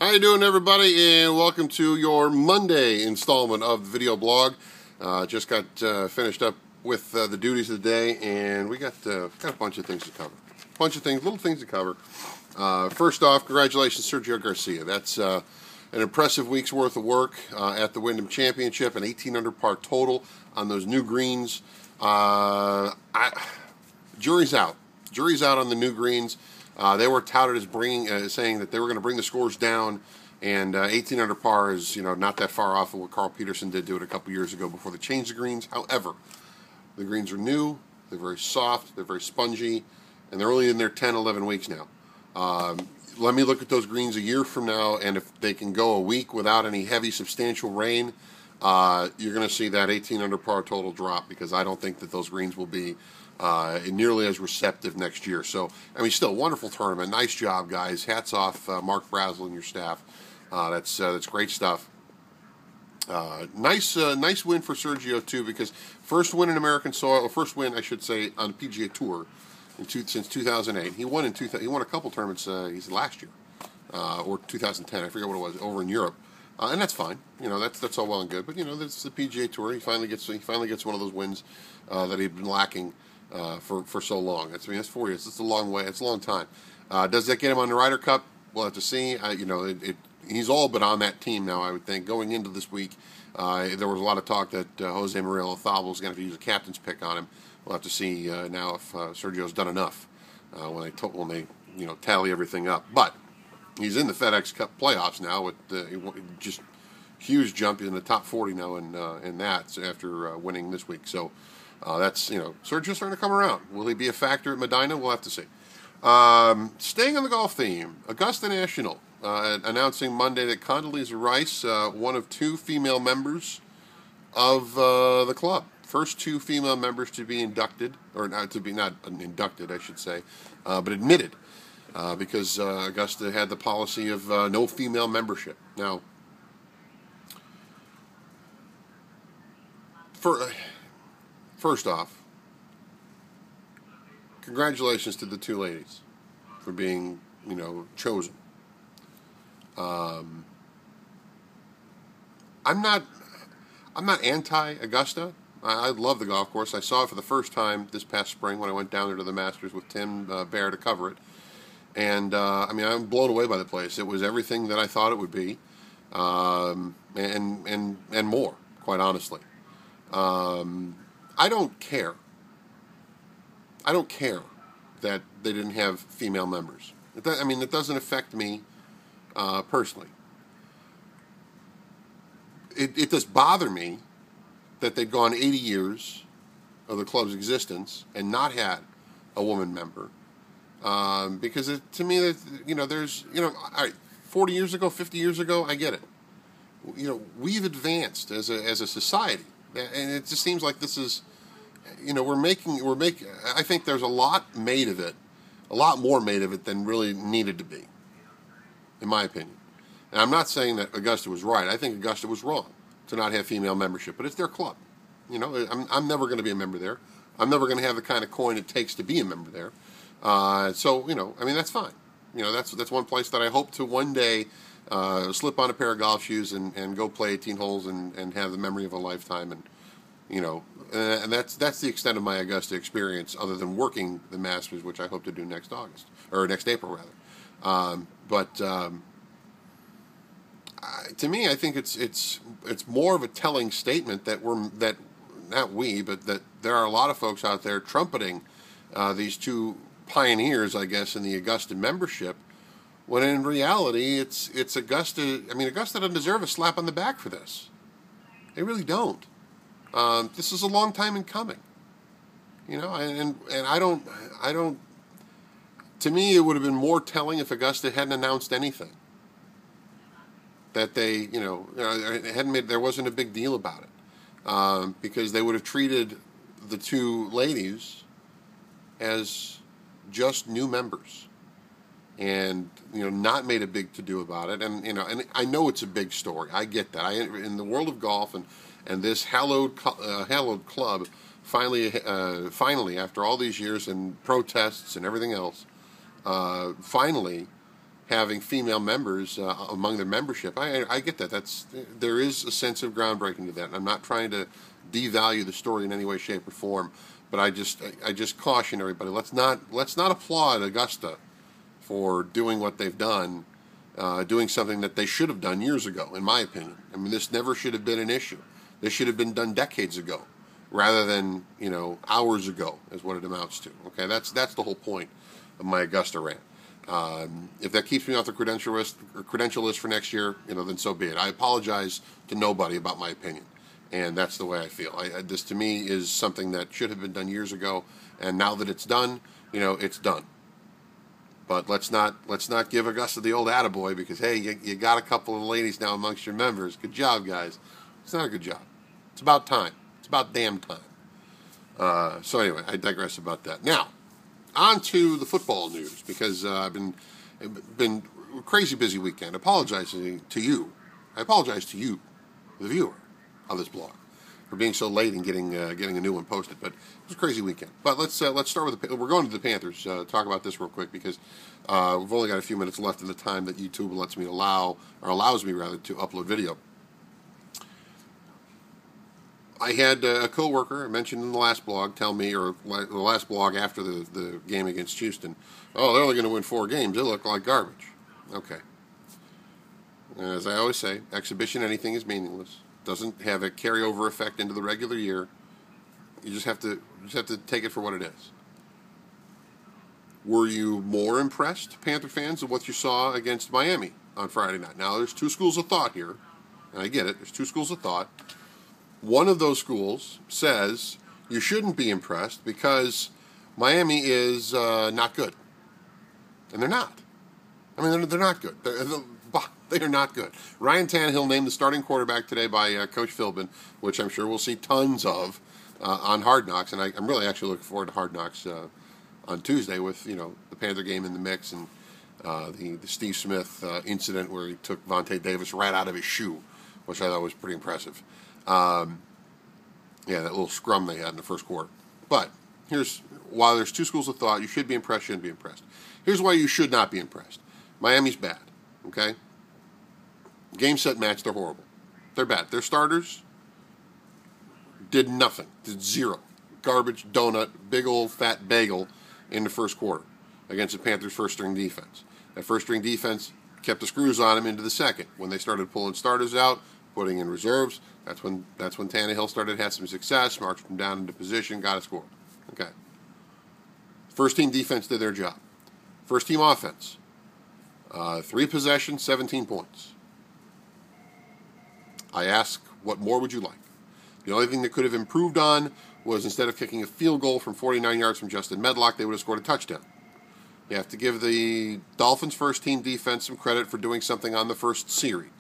How you doing, everybody? And welcome to your Monday installment of the video blog. Just got finished up with the duties of the day, and we got a bunch of things to cover. Little things to cover. First off, congratulations, Sergio Garcia. That's an impressive week's worth of work at the Wyndham Championship, an 18 under par total on those new greens. Jury's out. Jury's out on the new greens. They were touted as saying that they were going to bring the scores down, and 18 under par is not that far off of what Carl Peterson did do it a couple years ago before they changed the greens. However, the greens are new, they're very soft, they're very spongy, and they're only in their 10, 11 weeks now. Let me look at those greens a year from now, and if they can go a week without any heavy, substantial rain, you're going to see that 18 under par total drop, because I don't think that those greens will be nearly as receptive next year. So, I mean, still, wonderful tournament. Nice job, guys. Hats off, Mark Brazel and your staff. That's great stuff. Nice win for Sergio, too, because first win in American soil, or first win, I should say, on the PGA Tour since 2008. He won a couple tournaments last year, or 2010. I forget what it was, over in Europe. And that's fine. That's all well and good. But that's the PGA Tour. He finally gets one of those wins that he'd been lacking for so long. That's 4 years. It's a long way. It's a long time. Does that get him on the Ryder Cup? We'll have to see. He's all but on that team now, I would think. Going into this week, there was a lot of talk that Jose Maria Lozano was going to use a captain's pick on him. We'll have to see now if Sergio's done enough when they tally everything up. But he's in the FedEx Cup playoffs now with just huge jump in the top 40 now in that after winning this week. So that's Sergio's starting to come around. Will he be a factor at Medina? We'll have to see. Staying on the golf theme, Augusta National announcing Monday that Condoleezza Rice, one of two female members of the club, first two female members to be inducted, or not inducted, I should say, but admitted. Because Augusta had the policy of no female membership. Now, first off, congratulations to the two ladies for being, chosen. I'm not anti-Augusta. I love the golf course. I saw it for the first time this past spring when I went down there to the Masters with Tim Bear to cover it. And, I'm blown away by the place. It was everything that I thought it would be, and more, quite honestly. I don't care. I don't care that they didn't have female members. It doesn't affect me personally. It does bother me that they've gone 80 years of the club's existence and not had a woman member. Because to me, there's, all right, 40 years ago, 50 years ago, I get it. We've advanced as a society, and it just seems like this is, we're making. I think there's a lot made of it, a lot more made of it than really needed to be, in my opinion. And I'm not saying that Augusta was right. I think Augusta was wrong to not have female membership, but it's their club. I'm never going to be a member there. I'm never going to have the kind of coin it takes to be a member there. So that's fine. That's one place that I hope to one day slip on a pair of golf shoes and go play 18 holes and have the memory of a lifetime. And and that's the extent of my Augusta experience, other than working the Masters, which I hope to do next April rather. To me, I think it's more of a telling statement that that there are a lot of folks out there trumpeting these two pioneers, I guess, in the Augusta membership, when in reality it's Augusta. Augusta doesn't deserve a slap on the back for this. They really don't. This is a long time in coming. And I don't. To me, it would have been more telling if Augusta hadn't announced anything. That they, there wasn't a big deal about it, because they would have treated the two ladies as just new members, and not made a big to-do about it. And and I know it's a big story. I get that. In the world of golf and this hallowed club, finally after all these years and protests and everything else, finally having female members among their membership. I get that. There is a sense of groundbreaking to that. And I'm not trying to devalue the story in any way, shape, or form, but I just caution everybody. Let's not applaud Augusta for doing what they've done, doing something that they should have done years ago, in my opinion. I mean, this never should have been an issue. This should have been done decades ago, rather than hours ago, is what it amounts to. Okay, that's the whole point of my Augusta rant. If that keeps me off the credential list for next year, then so be it. I apologize to nobody about my opinion, and that's the way I feel. This to me is something that should have been done years ago, and now that it's done, it's done. But let's not give Augusta the old attaboy because hey, you got a couple of ladies now amongst your members. Good job, guys. It's not a good job. It's about time. It's about damn time. So anyway, I digress about that. Now, on to the football news, because I've been a crazy busy weekend. Apologizing to you. I apologize to you, the viewer of this blog, for being so late and getting a new one posted. But it was a crazy weekend. But let's start with we're going to the Panthers. Talk about this real quick because we've only got a few minutes left in the time that YouTube allows me to upload video. I had a coworker, I mentioned in the last blog, tell me, or the last blog after the game against Houston, oh, they're only going to win 4 games. They look like garbage. Okay. As I always say, exhibition anything is meaningless. Doesn't have a carryover effect into the regular year. You just have to take it for what it is. Were you more impressed, Panther fans, of what you saw against Miami on Friday night? Now, there's 2 schools of thought here, and I get it. There's 2 schools of thought. One of those schools says you shouldn't be impressed because Miami is not good. And they're not. I mean, they're not good. They are not good. Ryan Tannehill named the starting quarterback today by Coach Philbin, which I'm sure we'll see tons of on Hard Knocks. And I'm really actually looking forward to Hard Knocks on Tuesday with, the Panther game in the mix and the Steve Smith incident where he took Vontae Davis right out of his shoe, which I thought was pretty impressive. That little scrum they had in the first quarter. But while there's 2 schools of thought, you should be impressed, shouldn't be impressed. Here's why you should not be impressed. Miami's bad, okay? Game, set, match, they're horrible. They're bad. Their starters did nothing, did 0. Garbage, donut, big old fat bagel in the first quarter against the Panthers' first-string defense. That first-string defense kept the screws on them into the second. When they started pulling starters out, putting in reserves, that's when Tannehill started to have some success, marched them down into position, got a score. Okay. First-team defense did their job. First-team offense, 3 possessions, 17 points. I ask, what more would you like? The only thing that could have improved on was instead of kicking a field goal from 49 yards from Justin Medlock, they would have scored a touchdown. You have to give the Dolphins' first-team defense some credit for doing something on the first series.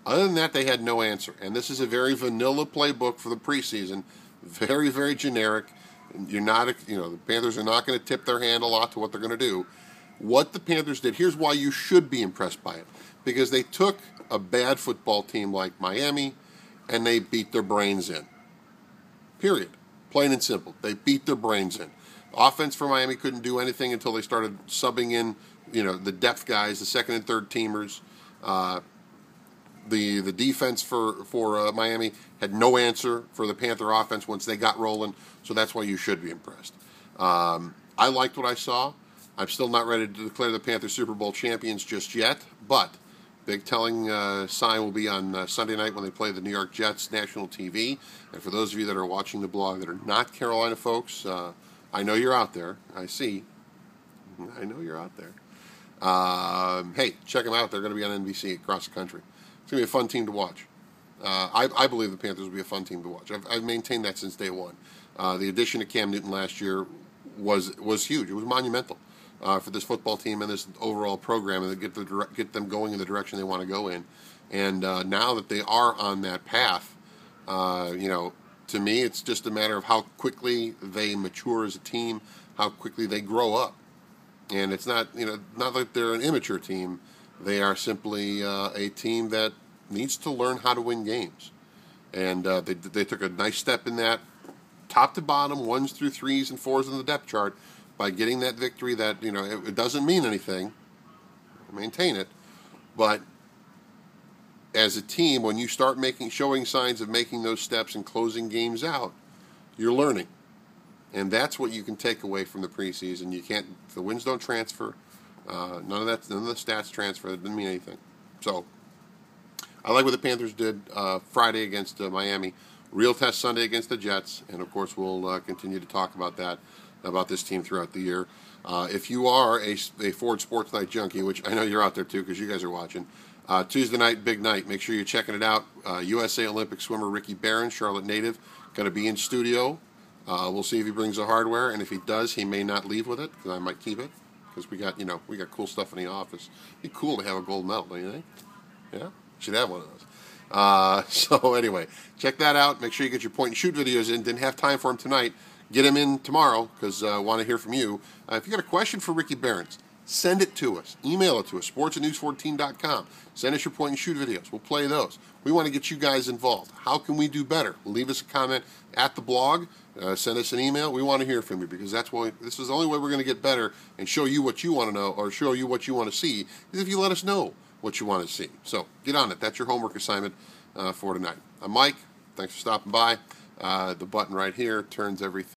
Other than that, they had no answer. And this is a very vanilla playbook for the preseason. Very, very generic. The Panthers are not going to tip their hand a lot to what they're going to do. What the Panthers did, here's why you should be impressed by it. Because they took a bad football team like Miami and they beat their brains in. Period. Plain and simple. They beat their brains in. Offense for Miami couldn't do anything until they started subbing in, the depth guys, the second and third teamers. The defense for Miami had no answer for the Panther offense once they got rolling, so that's why you should be impressed. I liked what I saw. I'm still not ready to declare the Panthers Super Bowl champions just yet, but big telling sign will be on Sunday night when they play the New York Jets national TV. And for those of you that are watching the blog that are not Carolina folks, I know you're out there. I see. I know you're out there. Hey, check them out. They're going to be on NBC across the country. It's going to be a fun team to watch. I believe the Panthers will be a fun team to watch. I've maintained that since day one. The addition of Cam Newton last year was huge. It was monumental for this football team and this overall program, and get them going in the direction they want to go in. And now that they are on that path, to me, it's just a matter of how quickly they mature as a team, how quickly they grow up. And it's not like they're an immature team. They are simply a team that needs to learn how to win games. And they took a nice step in that, top to bottom, 1s through 3s and 4s in the depth chart, by getting that victory that, it doesn't mean anything, maintain it. But as a team, when you start showing signs of making those steps and closing games out, you're learning. And that's what you can take away from the preseason. You can't, the wins don't transfer. None of the stats transfer. It didn't mean anything. So, I like what the Panthers did Friday against Miami. Real test Sunday against the Jets. And, of course, we'll continue to talk about that, about this team throughout the year. If you are a Ford Sports Night junkie, which I know you're out there too because you guys are watching, Tuesday night, big night. Make sure you're checking it out. USA Olympic swimmer Ricky Barron, Charlotte native, going to be in studio. We'll see if he brings the hardware, and if he does, he may not leave with it because I might keep it because we got cool stuff in the office. It'd be cool to have a gold medal, don't you think? Yeah, should have one of those. So anyway, check that out. Make sure you get your point and shoot videos in. Didn't have time for them tonight. Get them in tomorrow because I want to hear from you. If you got a question for Ricky Barons, send it to us. Email it to us, sports@news14.com. Send us your point and shoot videos. We'll play those. We want to get you guys involved. How can we do better? Leave us a comment at the blog. Send us an email. We want to hear from you because this is the only way we're going to get better and show you what you want to know or show you what you want to see is if you let us know what you want to see. So get on it. That's your homework assignment for tonight. I'm Mike. Thanks for stopping by. The button right here turns everything.